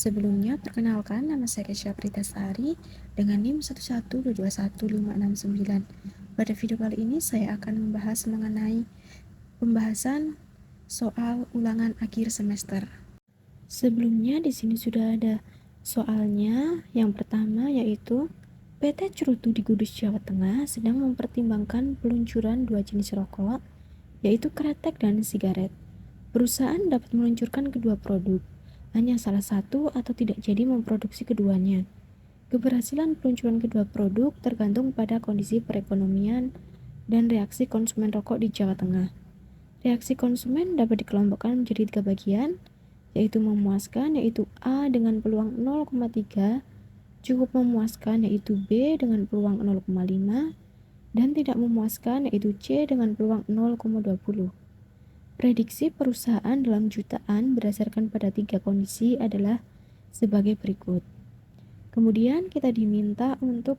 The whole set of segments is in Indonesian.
Sebelumnya, perkenalkan nama saya Kesha Pritasari dengan NIM 112215669. Pada video kali ini saya akan membahas mengenai pembahasan soal ulangan akhir semester. Sebelumnya di sini sudah ada soalnya. Yang pertama yaitu PT Cerutu di Kudus, Jawa Tengah sedang mempertimbangkan peluncuran dua jenis rokok, yaitu kretek dan sigaret. Perusahaan dapat meluncurkan kedua produk, hanya salah satu atau tidak jadi memproduksi keduanya. Keberhasilan peluncuran kedua produk tergantung pada kondisi perekonomian dan reaksi konsumen rokok di Jawa Tengah. Reaksi konsumen dapat dikelompokkan menjadi 3 bagian, yaitu memuaskan, yaitu A dengan peluang 0,3, cukup memuaskan, yaitu B dengan peluang 0,5, dan tidak memuaskan, yaitu C dengan peluang 0,20. Prediksi perusahaan dalam jutaan berdasarkan pada 3 kondisi adalah sebagai berikut. Kemudian kita diminta untuk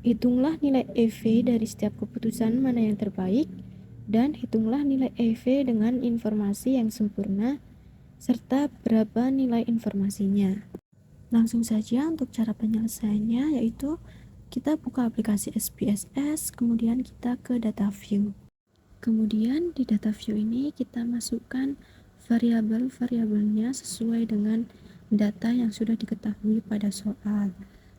hitunglah nilai EV dari setiap keputusan mana yang terbaik, dan hitunglah nilai EV dengan informasi yang sempurna serta berapa nilai informasinya. Langsung saja untuk cara penyelesaiannya, yaitu kita buka aplikasi SPSS, kemudian kita ke data view. Kemudian di data view ini kita masukkan variabel-variabelnya sesuai dengan data yang sudah diketahui pada soal.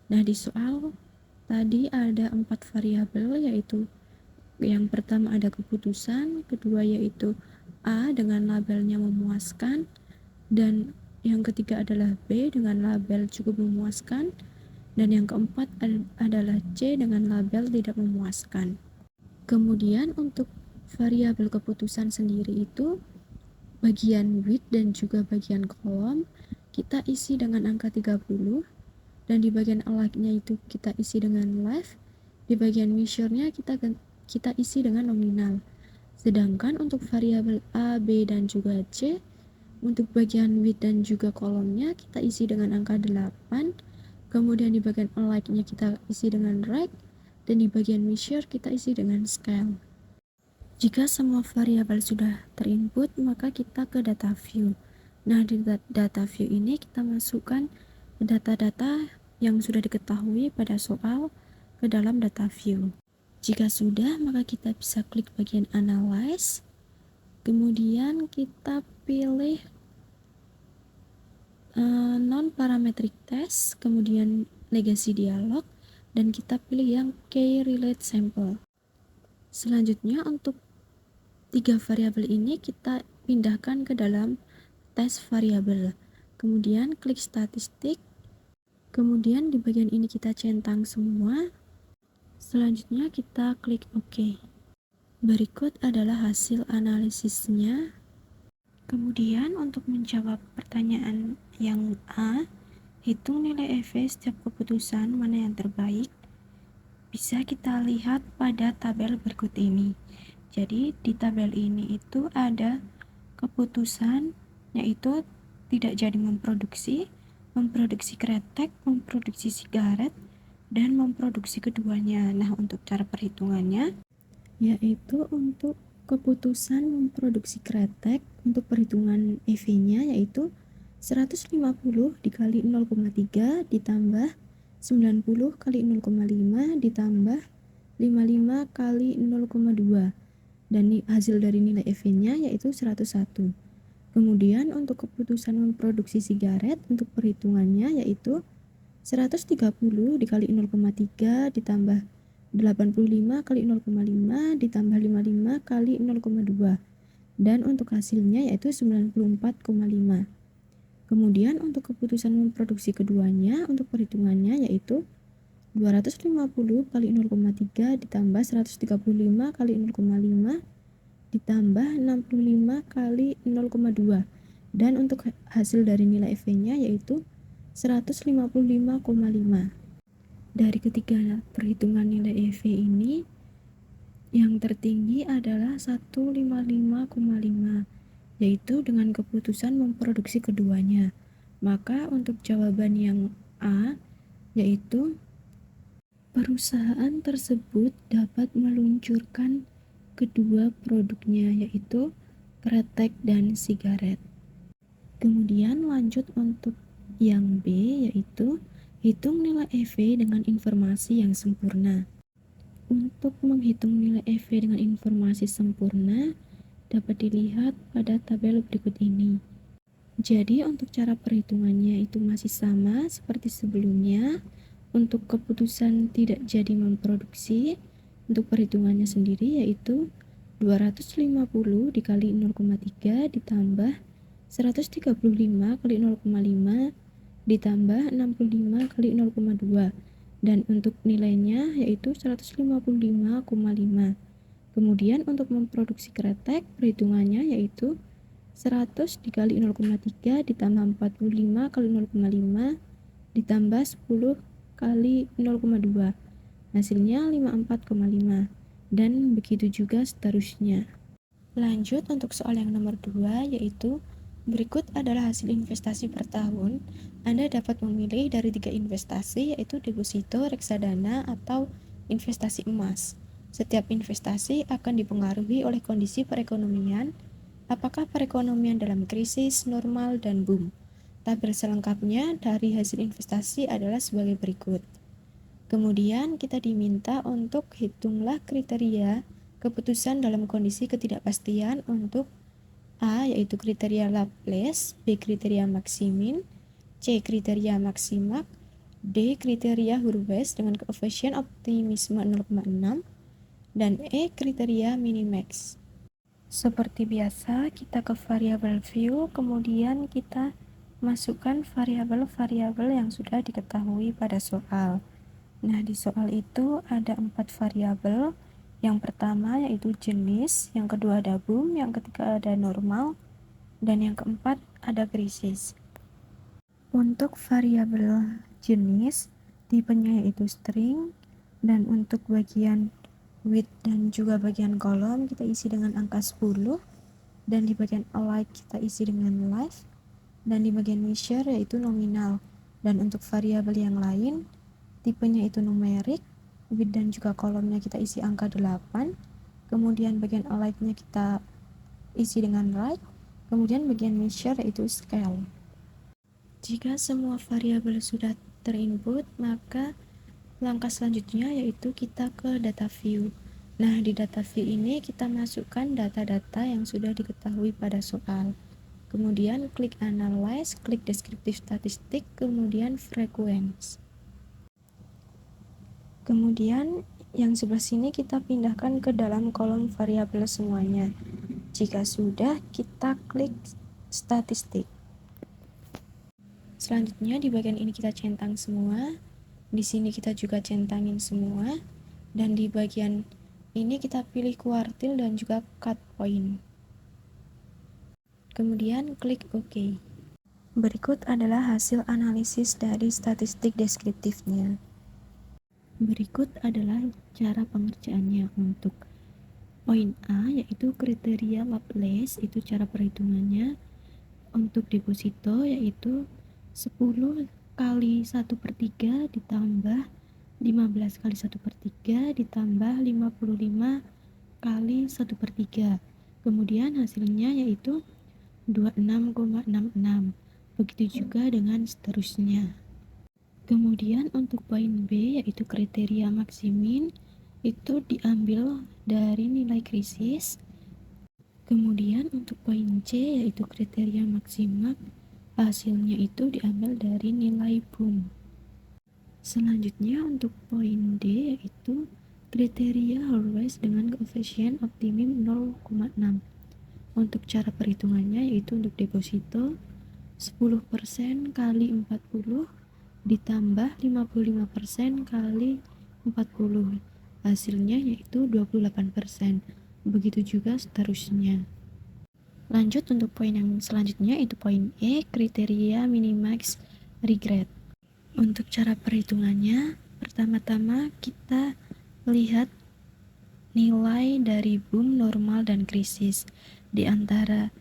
Nah, di soal tadi ada 4 variabel, yaitu yang pertama ada keputusan, kedua yaitu A dengan labelnya memuaskan, dan yang ketiga adalah B dengan label cukup memuaskan, dan yang keempat adalah C dengan label tidak memuaskan. Kemudian untuk variabel keputusan sendiri itu bagian width dan juga bagian kolom kita isi dengan angka 30, dan di bagian align-nya itu kita isi dengan left, di bagian measure-nya kita isi dengan nominal. Sedangkan untuk variabel A, B, dan juga C, untuk bagian width dan juga kolomnya kita isi dengan angka 8, kemudian di bagian align-nya kita isi dengan right, dan di bagian measure kita isi dengan scale. Jika semua variabel sudah terinput, maka kita ke data view. Nah, di data view ini kita masukkan data-data yang sudah diketahui pada soal ke dalam data view. Jika sudah, maka kita bisa klik bagian analyze, kemudian kita pilih non-parametric test, kemudian legacy dialog, dan kita pilih yang key relate sample. Selanjutnya untuk 3 variabel ini kita pindahkan ke dalam tes variabel. Kemudian klik statistik. Kemudian di bagian ini kita centang semua. Selanjutnya kita klik OK. Berikut adalah hasil analisisnya. Kemudian untuk menjawab pertanyaan yang A, hitung nilai EV setiap keputusan mana yang terbaik, bisa kita lihat pada tabel berikut ini. Jadi di tabel ini itu ada keputusan, yaitu tidak jadi memproduksi kretek, memproduksi sigaret, dan memproduksi keduanya. Nah, untuk cara perhitungannya, yaitu untuk keputusan memproduksi kretek, untuk perhitungan EV-nya yaitu 150 dikali 0,3 ditambah 90 kali 0,5 ditambah 55 kali 0,2, dan hasil dari nilai EV-nya yaitu 101. Kemudian untuk keputusan memproduksi sigaret, untuk perhitungannya yaitu 130 dikali 0,3 ditambah 85 kali 0,5 ditambah 55 kali 0,2, dan untuk hasilnya yaitu 94,5. Kemudian untuk keputusan memproduksi keduanya, untuk perhitungannya yaitu 250 kali 0,3 ditambah 135 kali 0,5 ditambah 65 kali 0,2, dan untuk hasil dari nilai EV-nya yaitu 155,5. Dari ketiga perhitungan nilai EV ini, Yang tertinggi adalah 155,5, yaitu dengan keputusan memproduksi keduanya. Maka untuk jawaban yang A, yaitu perusahaan tersebut dapat meluncurkan kedua produknya, yaitu kretek dan sigaret. Kemudian lanjut untuk yang B, yaitu hitung nilai EV dengan informasi yang sempurna. Untuk menghitung nilai EV dengan informasi sempurna dapat dilihat pada tabel berikut ini. Jadi untuk cara perhitungannya itu masih sama seperti sebelumnya. Untuk keputusan tidak jadi memproduksi, untuk perhitungannya sendiri yaitu 250 dikali 0,3 ditambah 135 kali 0,5 ditambah 65 kali 0,2, dan untuk nilainya yaitu 155,5. Kemudian untuk memproduksi kretek, perhitungannya yaitu 100 dikali 0,3 ditambah 45 kali 0,5 ditambah 10 kali 0,2, hasilnya 54,5, dan begitu juga seterusnya. Lanjut untuk soal yang nomor 2, yaitu berikut adalah hasil investasi per tahun. Anda dapat memilih dari 3 investasi, yaitu deposito, reksadana, atau investasi emas. Setiap investasi akan dipengaruhi oleh kondisi perekonomian, apakah perekonomian dalam krisis, normal, dan boom. Tabel selengkapnya dari hasil investasi adalah sebagai berikut. Kemudian kita diminta untuk hitunglah kriteria keputusan dalam kondisi ketidakpastian untuk A, yaitu kriteria Laplace, B, kriteria Maximin, C, kriteria Maximax, D, kriteria Hurwitz dengan koefisien optimisme 0,6, dan E, kriteria Minimax. Seperti biasa, kita ke variabel view, kemudian kita masukkan variabel-variabel yang sudah diketahui pada soal. Nah, di soal itu ada 4 variabel. Yang pertama yaitu jenis, yang kedua ada boom, yang ketiga ada normal, dan yang keempat ada krisis. Untuk variabel jenis, tipenya yaitu string, dan untuk bagian width dan juga bagian kolom kita isi dengan angka 10, dan di bagian alike kita isi dengan live, dan di bagian measure yaitu nominal. Dan untuk variabel yang lain, tipenya itu numerik, width dan juga kolomnya kita isi angka 8, kemudian bagian alike-nya kita isi dengan right, kemudian bagian measure yaitu scale. Jika semua variabel sudah terinput, maka langkah selanjutnya yaitu kita ke data view. Nah, di data view ini kita masukkan data-data yang sudah diketahui pada soal. Kemudian klik analyze, klik deskriptif statistik, kemudian frequency. Kemudian yang sebelah sini kita pindahkan ke dalam kolom variabel semuanya. Jika sudah, kita klik statistik. Selanjutnya di bagian ini kita centang semua. Di sini kita juga centangin semua. Dan di bagian ini kita pilih kuartil dan juga cut point. Kemudian klik OK. Berikut adalah hasil analisis dari statistik deskriptifnya. Berikut adalah cara pengerjaannya. Untuk poin A yaitu kriteria Laplace, itu cara perhitungannya. Untuk deposito yaitu 10 kali 1/3 ditambah 15 kali 1/3 ditambah 55 kali 1/3. Kemudian hasilnya yaitu 26,66. Begitu juga dengan seterusnya. Kemudian untuk poin B yaitu kriteria Maximin, itu diambil dari nilai krisis. Kemudian untuk poin C yaitu kriteria Maximax, hasilnya itu diambil dari nilai boom. Selanjutnya untuk poin D yaitu kriteria Hurwitz dengan koefisien optimum 0,6. Untuk cara perhitungannya yaitu untuk deposito 10% kali 40 ditambah 55% kali 40. Hasilnya yaitu 28%. Begitu juga seterusnya. Lanjut untuk poin yang selanjutnya yaitu poin E, kriteria minimax regret. Untuk cara perhitungannya, pertama-tama kita lihat nilai dari boom, normal, dan krisis. Di antara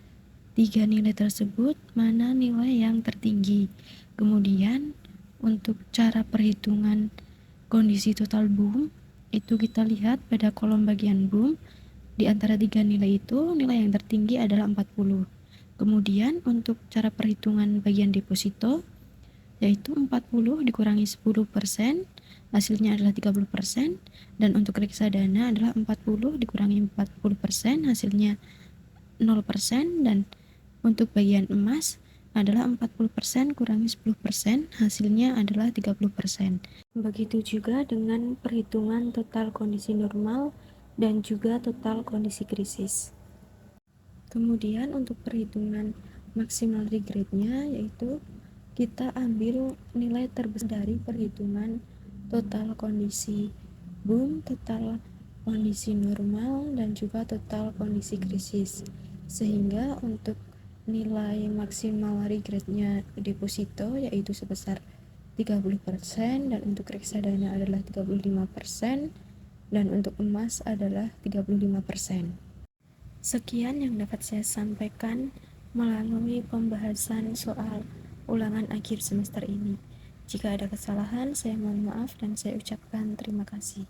tiga nilai tersebut, mana nilai yang tertinggi? Kemudian, untuk cara perhitungan kondisi total boom, itu kita lihat pada kolom bagian boom, di antara tiga nilai itu, nilai yang tertinggi adalah 40. Kemudian, untuk cara perhitungan bagian deposito, yaitu 40 dikurangi 10%, hasilnya adalah 30%, dan untuk reksadana adalah 40 dikurangi 40%, hasilnya 0%, dan untuk bagian emas adalah 40% kurangi 10%, hasilnya adalah 30%. Begitu juga dengan perhitungan total kondisi normal dan juga total kondisi krisis. Kemudian untuk perhitungan maksimal regret-nya, yaitu kita ambil nilai terbesar dari perhitungan total kondisi boom, total kondisi normal, dan juga total kondisi krisis. Sehingga untuk nilai maksimal regret-nya deposito yaitu sebesar 30%, dan untuk reksadana adalah 35%, dan untuk emas adalah 35%. Sekian yang dapat saya sampaikan melalui pembahasan soal ulangan akhir semester ini. Jika ada kesalahan, saya mohon maaf dan saya ucapkan terima kasih.